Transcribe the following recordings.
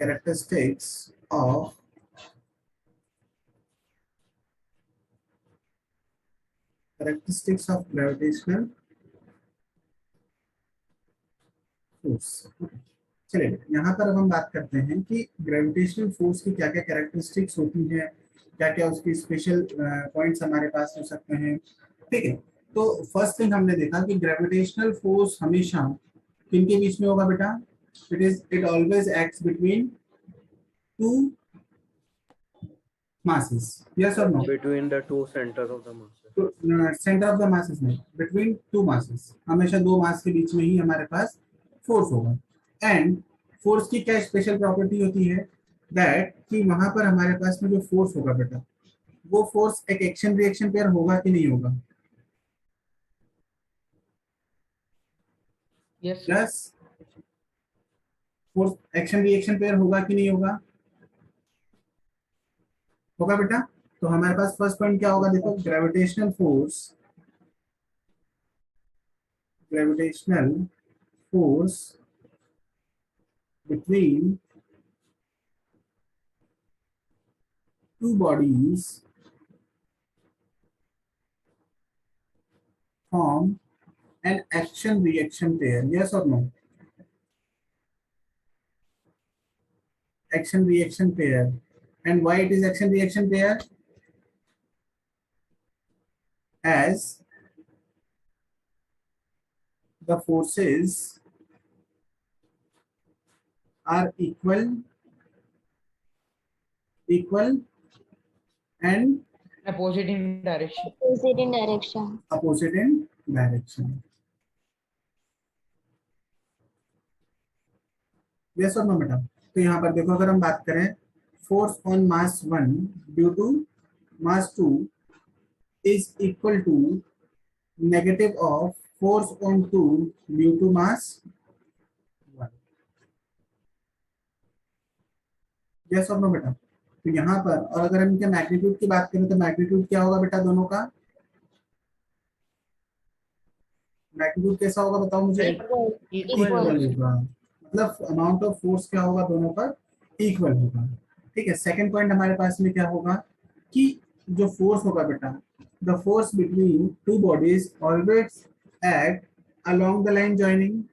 characteristics of gravitational force. चलिए यहाँ पर अब हम बात करते हैं कि ग्रेविटेशनल फोर्स की क्या क्या कैरेक्टरिस्टिक्स होती हैं, क्या क्या उसकी स्पेशल पॉइंट्स हमारे पास हो सकते हैं। ठीक है, तो फर्स्ट थिंग हमने देखा कि ग्रेविटेशनल फोर्स हमेशा किनके बीच में होगा बेटा? It always acts between two masses, yes or no? between the two centers of the mass. तो सेंटर ऑफ द मासेस नहीं, बिटवीन टू मासेस, हमेशा दो मास के बीच में ही हमारे पास फोर्स होगा। एंड फोर्स की क्या स्पेशल प्रॉपर्टी होती है? दैट कि वहां पर हमारे पास में जो फोर्स होगा बेटा, वो फोर्स एक एक्शन रिएक्शन पेयर होगा कि नहीं होगा? Yes, force action reaction pair होगा कि नहीं होगा? होगा बेटा। तो हमारे पास फर्स्ट पॉइंट क्या होगा? देखो, gravitational force between two bodies form an action reaction pair, yes or no? Action reaction pair. And why it is action reaction pair? As the forces are equal and opposite in direction. opposite in direction. Yes or no madam? तो यहाँ पर देखो, अगर हम बात करें force on mass 1 due to mass 2 is equal to negative of force on 2 due to mass 1. Yes or no बेटा? तो यहाँ पर, और अगर हम इनके मैग्नीट्यूड की बात करें तो मैग्नीट्यूड क्या होगा बेटा दोनों का? मैग्नीट्यूड कैसा होगा बताओ मुझे? इक्वल होगा, मतलब अमाउंट ऑफ फोर्स क्या होगा दोनों पर? इक्वल होगा। ठीक है, सेकंड पॉइंट हमारे पास में क्या होगा कि जो फोर्स होगा बेटा, the force between two bodies always act along the line joining,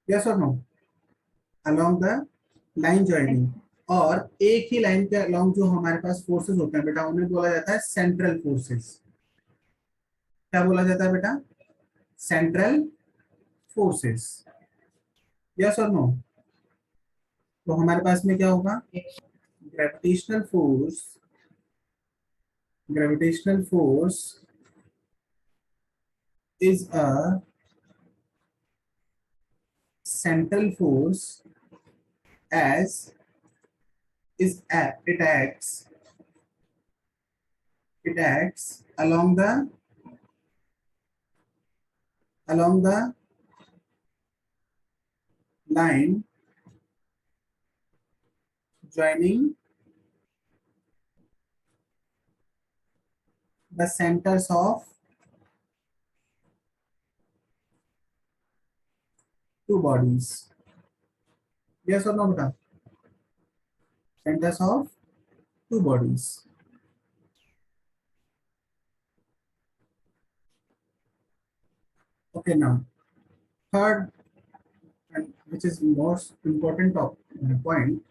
yes or no? along the line joining, और एक ही लाइन के along जो हमारे पास फोर्सेस होते हैं बेटा, उन्हें बोला जाता है सेंट्रल फोर्सेस। क्या बोला जाता है बेटा? सेंट्रल फोर्सेस, यस और नो? तो हमारे पास में क्या होगा? Gravitational force is a central force as it acts along the line joining the centers of two bodies, yes or no beta? Centers of two bodies. Okay, now third, and which is most important point,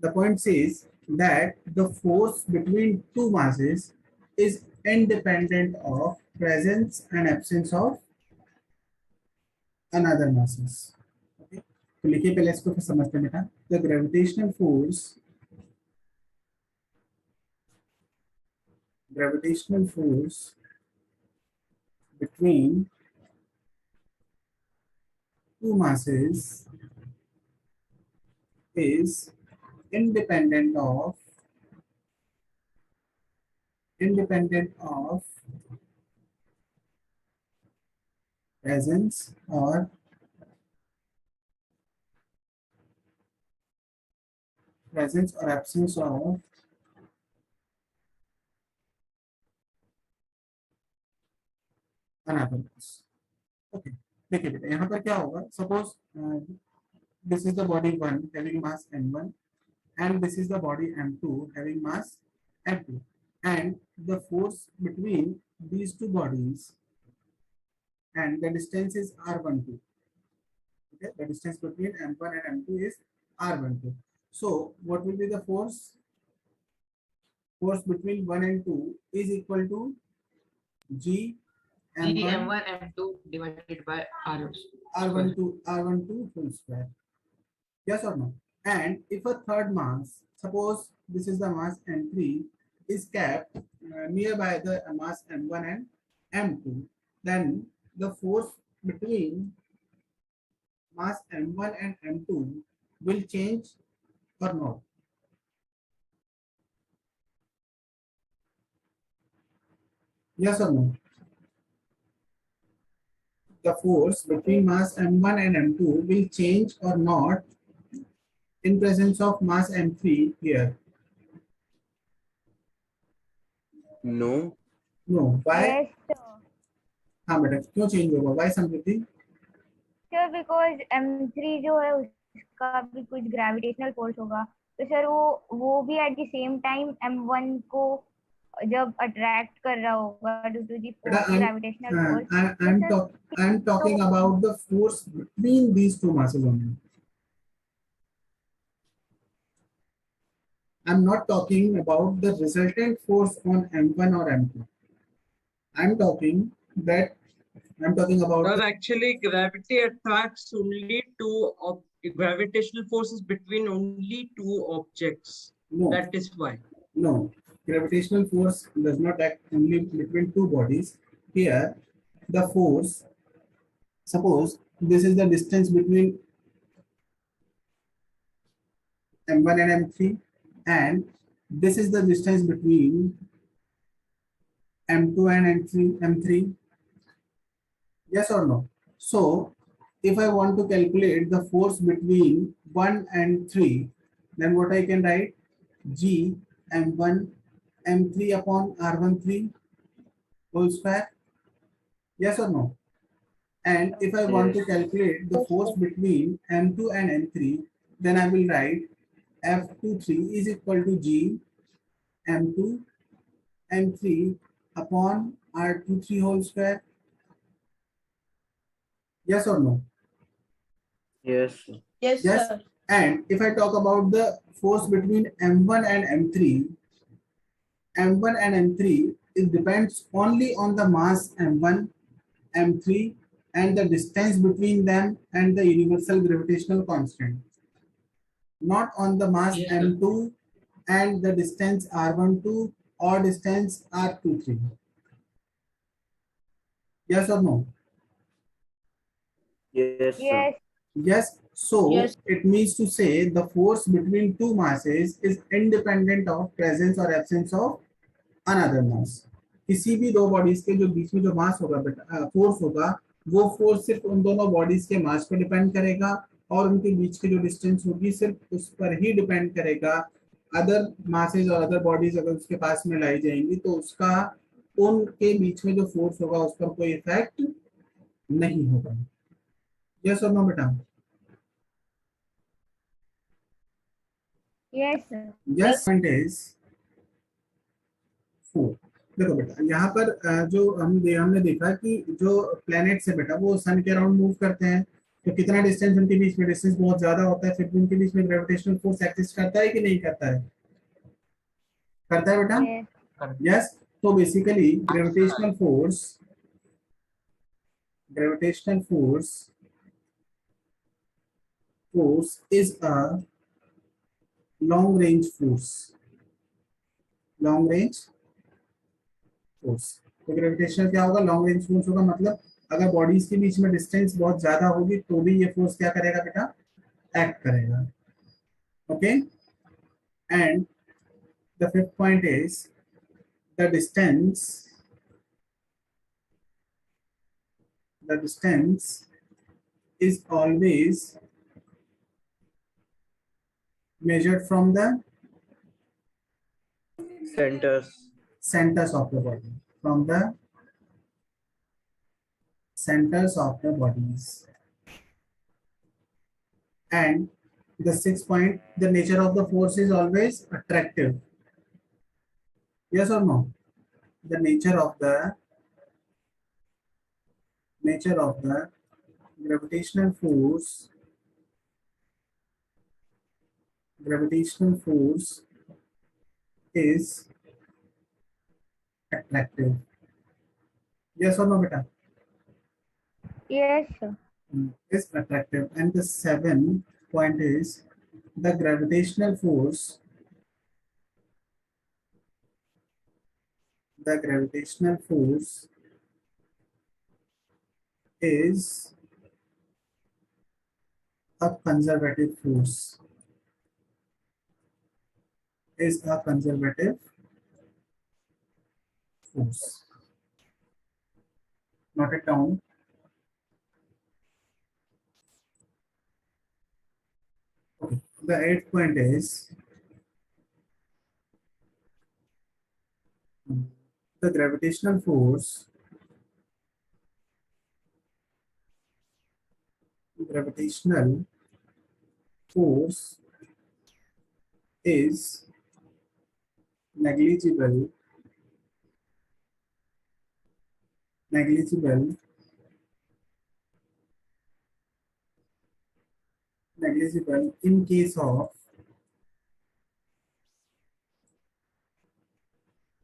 the point says that the force between two masses is independent of presence and absence of another masses. Okay, तो लिखिए पहले इसको, फिर समझते हैं बेटा। The gravitational force between two masses is independent of presence or absence of another mass. Okay, देखिए बेटा, यहाँ पर क्या होगा? Suppose this is the body 1 having mass m1, and this is the body m2 having mass m2, and the force between these two bodies and the distance is r12. Okay, the distance between m1 and m2 is r12. So what will be the force? Force between 1 and 2 is equal to G m1 M1 M2 divided by R. r12 whole square. Yes or no? And if a third mass, suppose this is the mass m3, is kept nearby the mass m1 and m2, then the force between mass m1 and m2 will change or not? Yes or no? The force between mass m1 and m2 will change or not in presence of mass m3 here? No. No. Why? Yes, sir. हाँ बेटा क्यों change होगा? Why Samriddhi? Sir because M3 जो है उसका भी कुछ gravitational force होगा, तो सर वो भी at the same time M1 को जब अट्रैक्ट कर रहा होगा due to the force gravitational force. I'm talking about the force between these two masses only. I'm not talking about the resultant force on M1 or M2. I'm talking about. Because actually gravity attracts only gravitational forces between only two objects. No. That is why. No, gravitational force does not act only between two bodies. Here, the force, suppose this is the distance between M1 and M3, and this is the distance between M2 and M3. Yes or no? So, if I want to calculate the force between 1 and 3, then what I can write? G M1 M3 upon R13 whole square. Yes or no? And if I want to calculate the force between M2 and M3, then I will write F23 is equal to G M2 M3 upon R23 whole square. Yes or no? Yes. Yes, Yes. sir. And if I talk about the force between M1 and M3, it depends only on the mass M1, M3, and the distance between them and the universal gravitational constant, not on the mass Yes, M2 and the distance R12 or distance R23. Yes or no? Yes. yes, Yes. So Yes. it means to say the force between two masses is independent of presence or absence of another mass. किसी भी दो bodies के जो बीच में जो मास होगा force होगा, वो फोर्स सिर्फ उन दोनों बॉडीज के मास पर डिपेंड करेगा और उनके बीच की जो डिस्टेंस होगी सिर्फ उस पर ही डिपेंड करेगा. अदर मासेस और अदर बॉडीज अगर उसके पास में लाई जाएंगी तो उसका उनके बीच में जो फोर्स होगा उस पर कोई इफेक्ट नहीं होगा. यस और नो बेटा? yes, sir. Yes. Point is 4. देखो बेटा यहाँ पर जो हमने देखा कि जो प्लैनेट्स है बेटा वो सन के अराउंड मूव करते हैं, तो कितना डिस्टेंस उनके बीच में, डिस्टेंस बहुत ज्यादा होता है, फिर भी उनके बीच में ग्रेविटेशनल फोर्स एग्जिस्ट करता है कि नहीं करता है? करता है बेटा? Yes. यस. तो basically gravitational force is a long range force. तो ग्रेविटेशनल क्या होगा? लॉन्ग रेंज फोर्स होगा. मतलब अगर बॉडीज के बीच में डिस्टेंस बहुत ज्यादा होगी तो भी ये फोर्स क्या करेगा बेटा? एक्ट करेगा. Okay. And the fifth point is the distance is always measured from the centers of the body, from the centers of the bodies. And the sixth point, the nature of the force is always attractive. Yes or no? The nature of the gravitational force is attractive. Yes or no, beta? Yes, sir. Is attractive. And the seventh point is the gravitational force is a conservative force. Is a conservative force. Note it down. Okay. The eighth point is the gravitational force is negligible in case of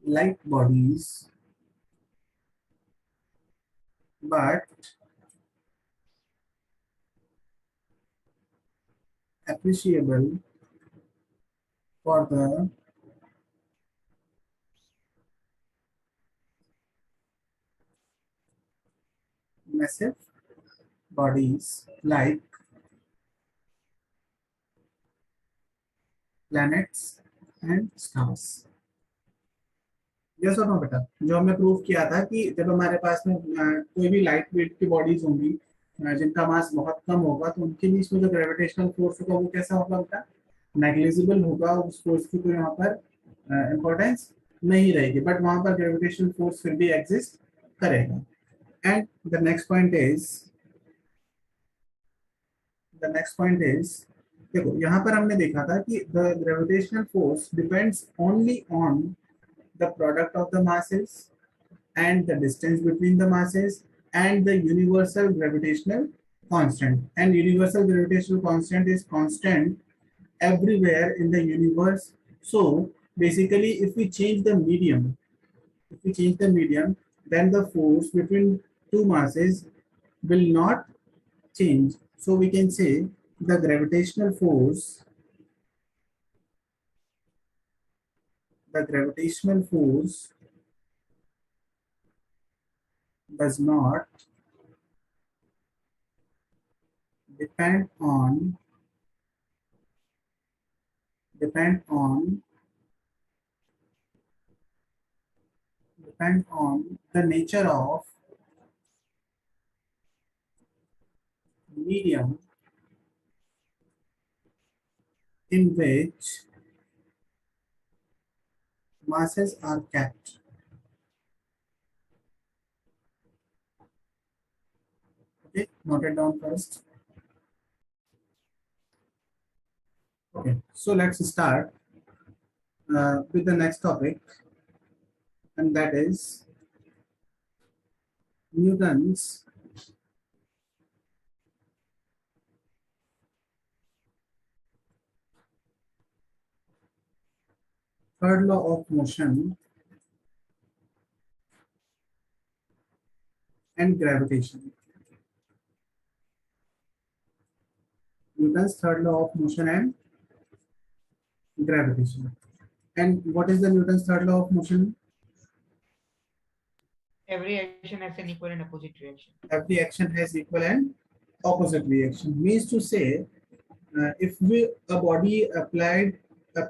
light bodies, but appreciable for the massive bodies like planets and stars. Yes और no बेटा, जो हमने prove किया था कि जब हमारे पास में कोई भी लाइट वेट की बॉडीज होंगी जिनका मास बहुत कम होगा, तो उनके बीच में जो ग्रेविटेशनल फोर्स होगा वो कैसा होगा बेटा? नेग्लिजिबल होगा। उस फोर्स की कोई यहाँ पर इंपॉर्टेंस नहीं रहेगी, बट वहां पर ग्रेविटेशनल फोर्स फिर भी एग्जिस्ट करेगा। And the next point is, देखो यहाँ पर हमने देखा था कि the gravitational force depends only on the product of the masses and the distance between the masses and the universal gravitational constant. And universal gravitational constant is constant everywhere in the universe. So basically, if we change the medium, then the force between two masses will not change. So we can say the gravitational force does not depend on the nature of medium in which masses are kept. Okay, note it down first. Okay, so let's start with the next topic, and that is Newton's third law of motion and gravitation. Newton's third law of motion and gravitation. And what is the Newton's third law of motion? Every action has an equal and opposite reaction. Every action has equal and opposite reaction. Means to say, if a body apply a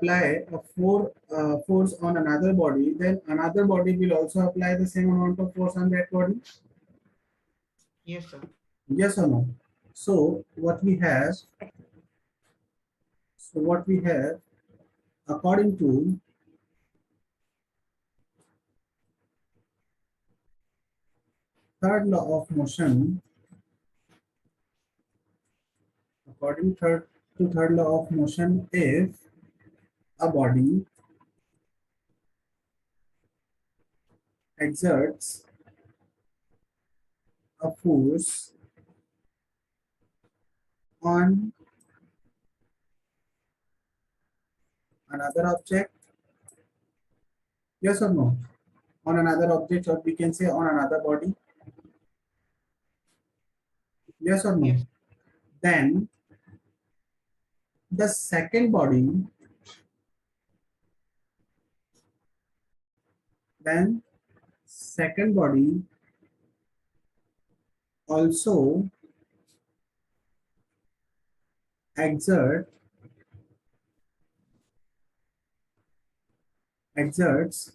force on another body, then another body will also apply the same amount of force on that body. Yes, sir. Yes or no? So what we have, according to third law of motion, according to third law of motion, if a body exerts a force on another object, yes or no? On another object, or we can say on another body, yes or no? Yes. Then the second body, then second body also exert exerts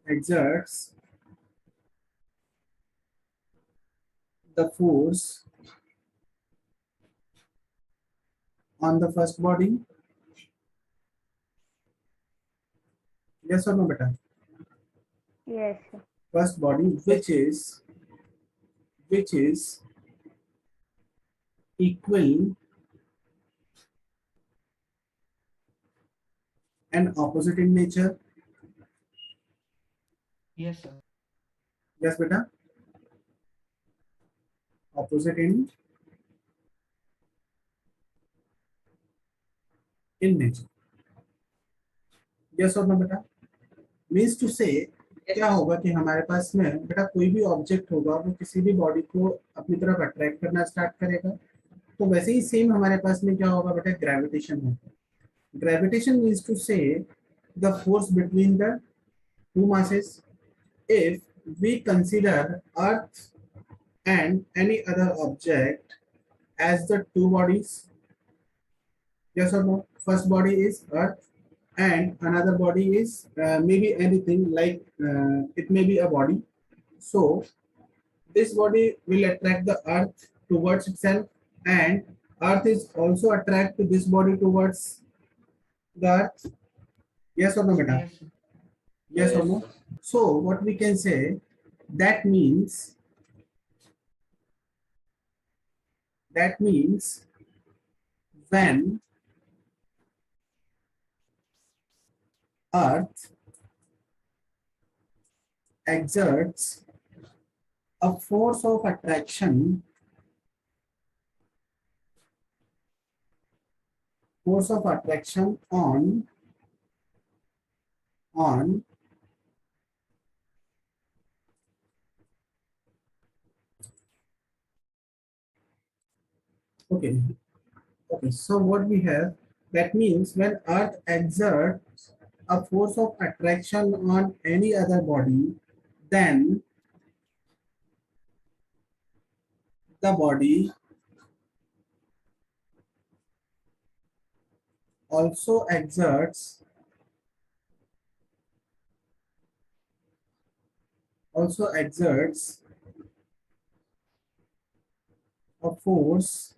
exerts the force on the first body, yes or no beta? Yes. First body which is equal and opposite in nature, Yes, sir. yes beta? Opposite in nature, yes or no beta? Means two से क्या होगा कि हमारे पास में बेटा कोई भी object होगा वो किसी भी बॉडी को अपनी तरफ अट्रैक्ट करना स्टार्ट करेगा, तो वैसे ही सेम हमारे पास में क्या होगा बेटा, ग्रेविटेशन होगा. ग्रेविटेशन मीन्स टू से the force between the two masses. If we consider Earth and any other object as the two bodies, yes or no? First body is Earth and another body is maybe anything like it may be a body. So this body will attract the Earth towards itself, and Earth is also attract to this body towards the Earth. Yes or no, beta? Yes, sir. Yes or no? So what we can say, that means when Earth exerts a force of attraction on okay, so what we have, that means when Earth exerts a force of attraction on any other body, then the body also exerts a force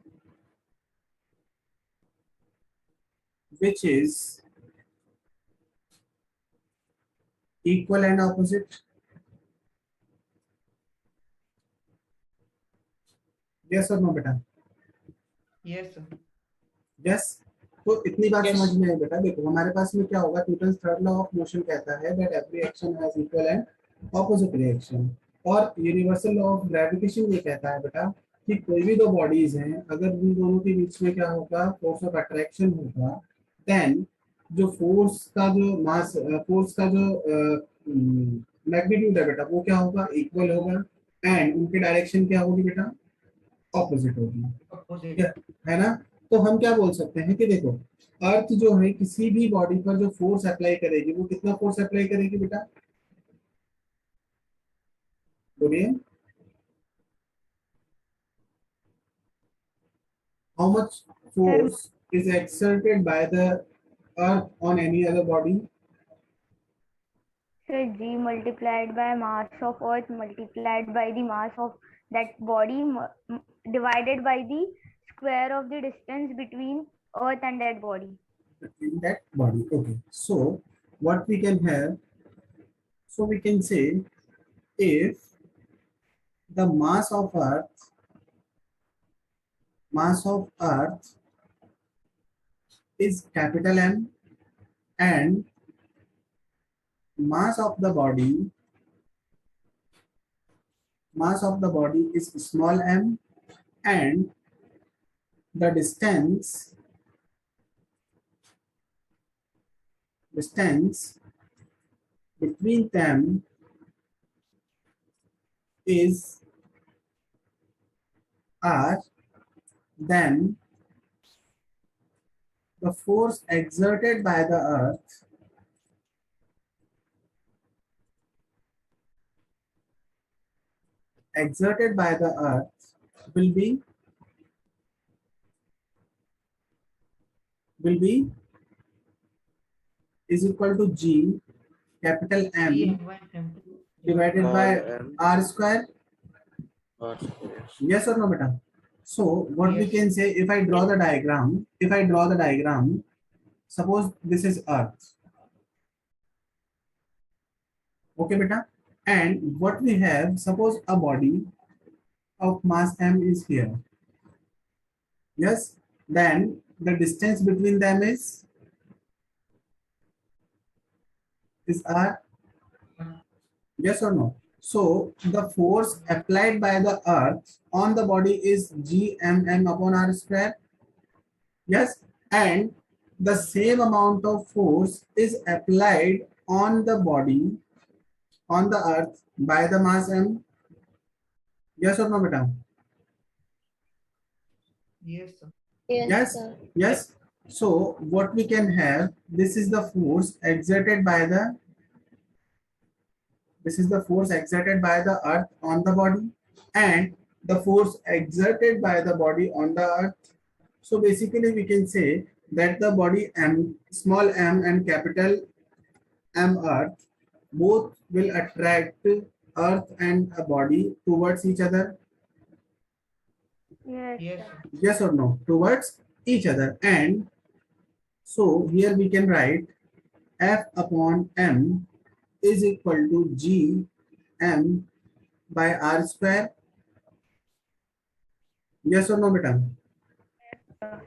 which is equal and opposite, yes or no beta? Yes, sir. Yes. तो इतनी बात Yes. समझ में आई बेटा. देखो हमारे पास में क्या होगा, Newton's third law of motion कहता है that every action has equal and opposite reaction, और यूनिवर्सल लॉ ऑफ ग्रेविटेशन ये कहता है बेटा कि कोई भी दो बॉडीज हैं, अगर उन दोनों के बीच में क्या होगा, फोर्स ऑफ अट्रैक्शन होगा, देन जो फोर्स का जो मैग्नीट्यूड है बेटा वो क्या होगा, इक्वल होगा, एंड उनकी डायरेक्शन क्या होगी बेटा, ऑपोजिट होगी. Opposite. है ना. तो हम क्या बोल सकते हैं कि देखो अर्थ जो है किसी भी बॉडी पर जो फोर्स अप्लाई करेगी वो कितना फोर्स अप्लाई करेगी बेटा, बोलिए. How much force is exerted by the earth on any other body? So G multiplied by mass of Earth multiplied by the mass of that body divided by the square of the distance between Earth and that body. In that body. Okay, so what we can have, so we can say if the mass of Earth mass of earth is capital M and mass of the body is small m, and the distance between them is r, then the force exerted by the earth will be is equal to G capital M GM1 divided Small by m R square. r square. Yes or no, beta? So what we Yes. can say, if I draw the diagram, suppose this is earth. Okay, beta? And what we have, suppose a body of mass m is here. Yes, then the distance between them is r. Yes or no? So the force applied by the earth on the body is gmm upon r square. Yes, and the same amount of force is applied on the body, on the earth, by the mass m. Yes or no, beta? Yes, sir. Yes, yes. So what we can have, this is the force exerted by the earth on the body, and the force exerted by the body on the earth. So basically we can say that the body m, small m and capital M earth, both will attract earth and a body towards each other. Yes, Yes, sir. sir. Yes or no? Towards each other. And so here we can write F upon M is equal to G M by R square. Yes or no, beta?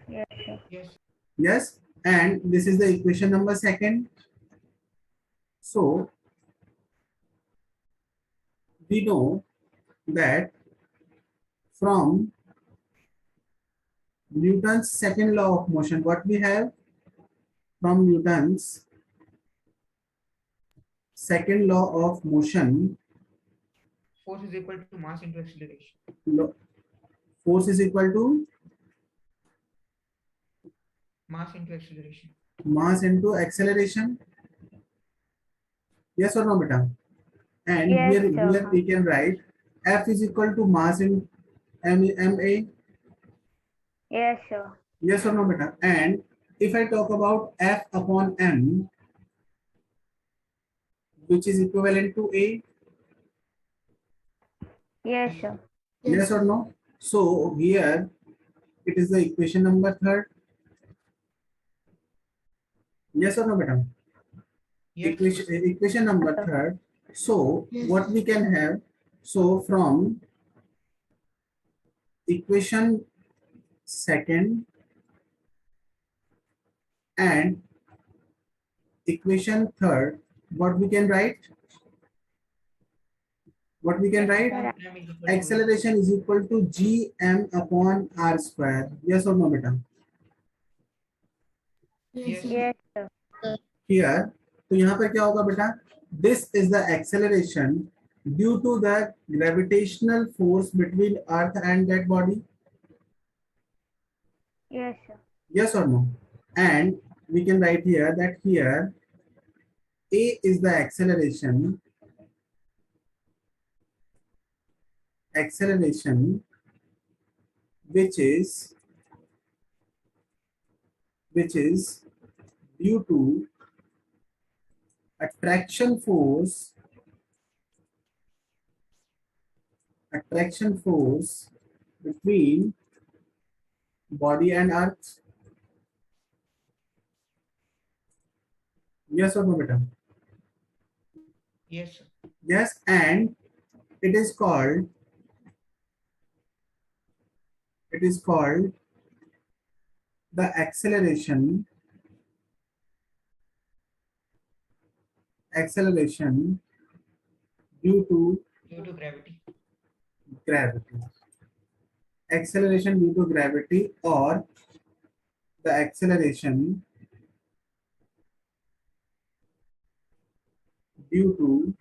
Yes, sir. Yes. Yes. And this is the equation number 2. So we know that from Newton's second law of motion, what we have from Newton's second law of motion, Force is equal to mass into acceleration. force is equal to Mass into acceleration. mass into acceleration. Yes or no, beta? And Yes, here sir. we can write F is equal to mass in ma. Yes, sir. Yes or no, beta? And if I talk about F upon m, which is equivalent to a, Yes, sir. yes or no? So here it is the equation number 3. Yes or no, beta? Yes, Equation number 3. So what we can have, so from equation 2 and equation 3, what we can write? What we can write? M is equal to Acceleration is equal to Gm upon r square. Yes or no, beta? Yes. Yes, sir. Here, तो यहाँ पर क्या होगा बेटा? This is the acceleration due to the gravitational force between Earth and that body. Yes, sir. Yes or no? And we can write here that here A is the acceleration which is due to attraction force between body and earth. Yes or no, beta? Yes, sir. Yes, and it is called the acceleration due to Due to gravity. gravity. Acceleration due to gravity, or the acceleration due to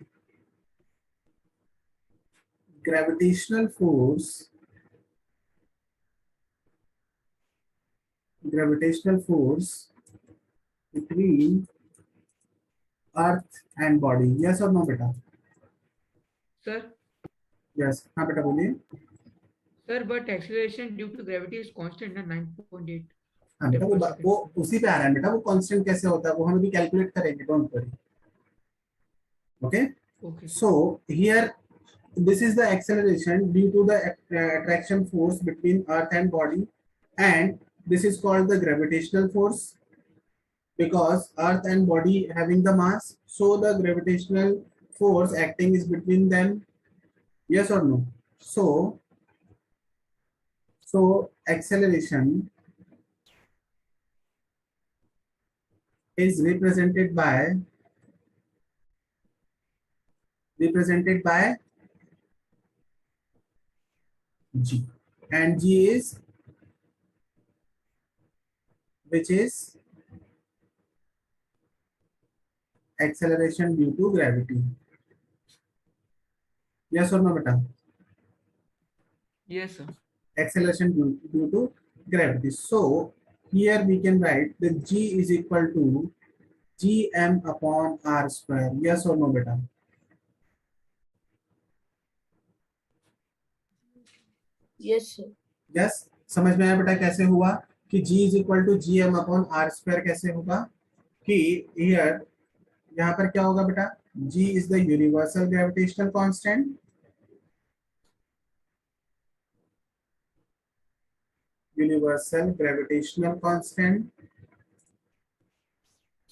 gravitational force, between earth and body. Yes or no बेटा? Sir, Yes. हाँ बेटा बोलिए. sir, but acceleration due to gravity is constant at 9.8 हाँ बेटा, meter per second. वो उसी पे आ रहा है बेटा. वो कांस्टेंट कैसे होता है वो हम अभी कैलकुलेट करेंगे. Don't worry. Okay. Okay. So here, this is the acceleration due to the attraction force between earth and body, and this is called the gravitational force, because earth and body having the mass, so the gravitational force acting is between them. Yes or no? So acceleration is represented by g, and g is, which is acceleration due to gravity. Yes or no beta? Yes, sir. Acceleration due to gravity. So here we can write the g is equal to gm upon r square. Yes or no beta? Yes, sir. Yes. समझ में आया बेटा कैसे हुआ कि g is equal to gm upon r square? कैसे होगा कि here यहाँ पर क्या होगा बेटा? g is the universal gravitational constant,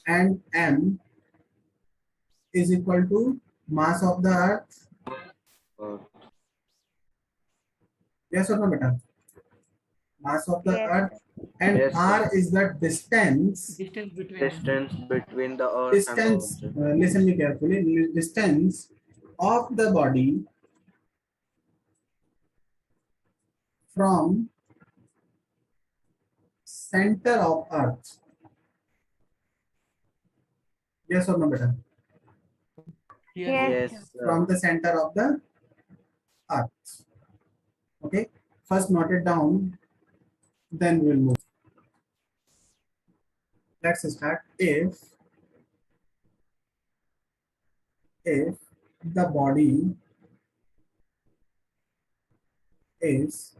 and m is equal to mass of the earth. Yes or no beta? Mass of the Yes. earth, and Yes, r is the distance Distance between between the earth and the object. listen me carefully, distance of the body from center of earth. Yes or no beta? Yes. Yes. Yes, From the center of the earth. Okay, first note it down, then we'll move. Let's start. If the body is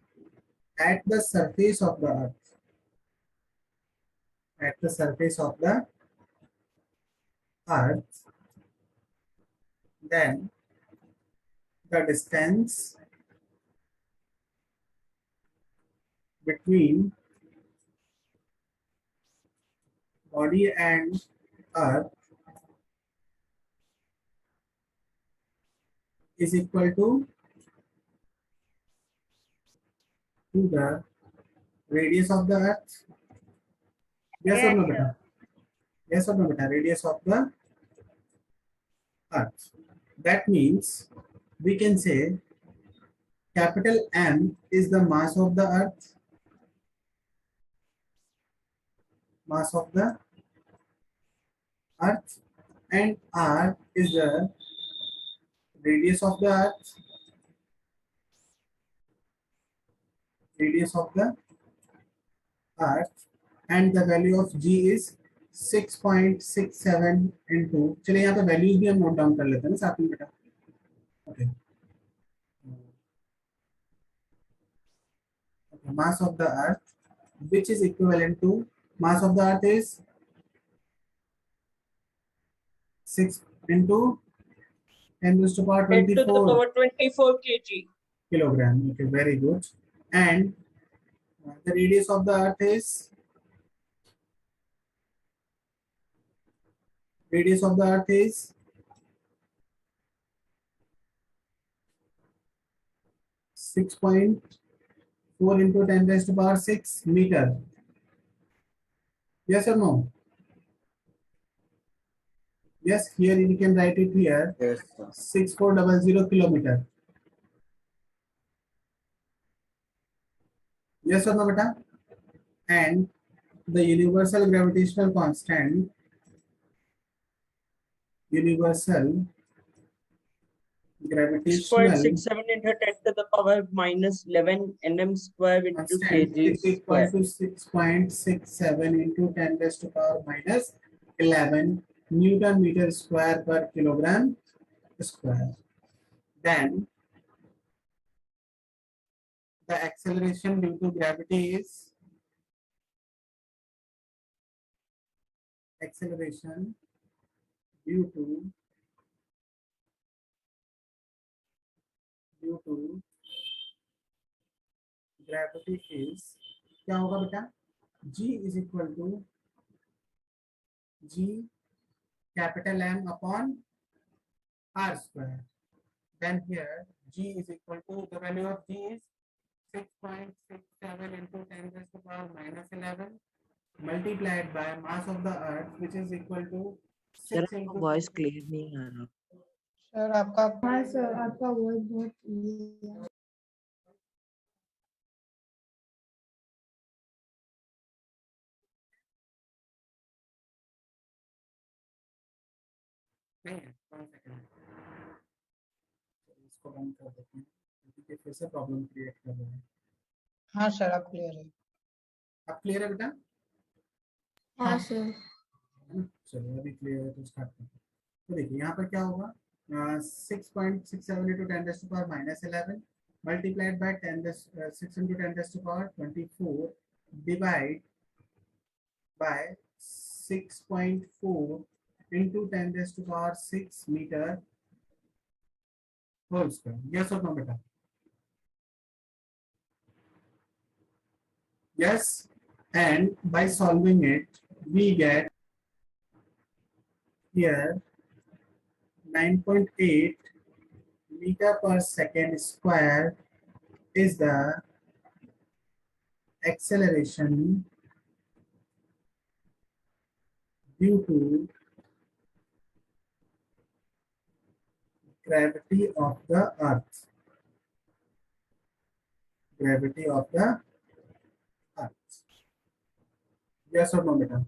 at the surface of the earth, then the distance between body and earth is equal to the radius of the earth. Yes or no Yes, beta? Yes or no beta? Radius of the earth. That means we can say capital M is the mass of the earth, and R is the radius of the earth, and the value of G is 6.67 into, चलिए यहाँ पे values भी हम note down कर लेते हैं ना साथ में बेटा. Okay. Mass of the earth, which is equivalent to, mass of the earth is 6 into 10 to the power 10 to the 24 power 24 kg. kilogram. Okay, very good. And the radius of the earth is 6.4 into 10 raised to the power 6 meter. Yes or no? Yes, here you can write it here. Yes, sir. 6400 kilometer. Yes or no, beta? And the universal gravitational constant, universal gravitational 6.67 into 10 to the power minus 11 nm square into constant kg is equal square. to 6.67 into 10 raised to power minus 11 Newton meter square per kilogram square. Then the acceleration due to gravity is acceleration due to gravity is क्या होगा बेटा? G is equal to G capital M upon R square. Then here G is equal to, the value of G is 6.67 into 10 raised to power minus 11 multiplied by mass of the earth, which is equal to sir 6 आपका into voice clear नहीं आ रहा. Sir आपका हाँ sir आपका voice बहुत clear है। नहीं है, 1 सेकंड, इसको बंद कर देते हैं क्योंकि फिर से प्रॉब्लम क्रिएट कर रहा है. हाँ सर आप क्लियर है। अब क्लियर है बेटा? हाँ सर। है ना? चलो अभी क्लियर है तो स्टार्ट करते हैं. तो देखिए यहाँ पर क्या होगा, 6.67 into 10 raised to power minus 11 multiplied by 6 into 10 raised to power 24 divide by 6.4 into 10 raised to power 6 meter whole square. Yes or no, beta? Yes. And by solving it, we get here 9.8 meter per second square is the acceleration due to gravity of the earth. Gravity of the earth. Yes or no, beta?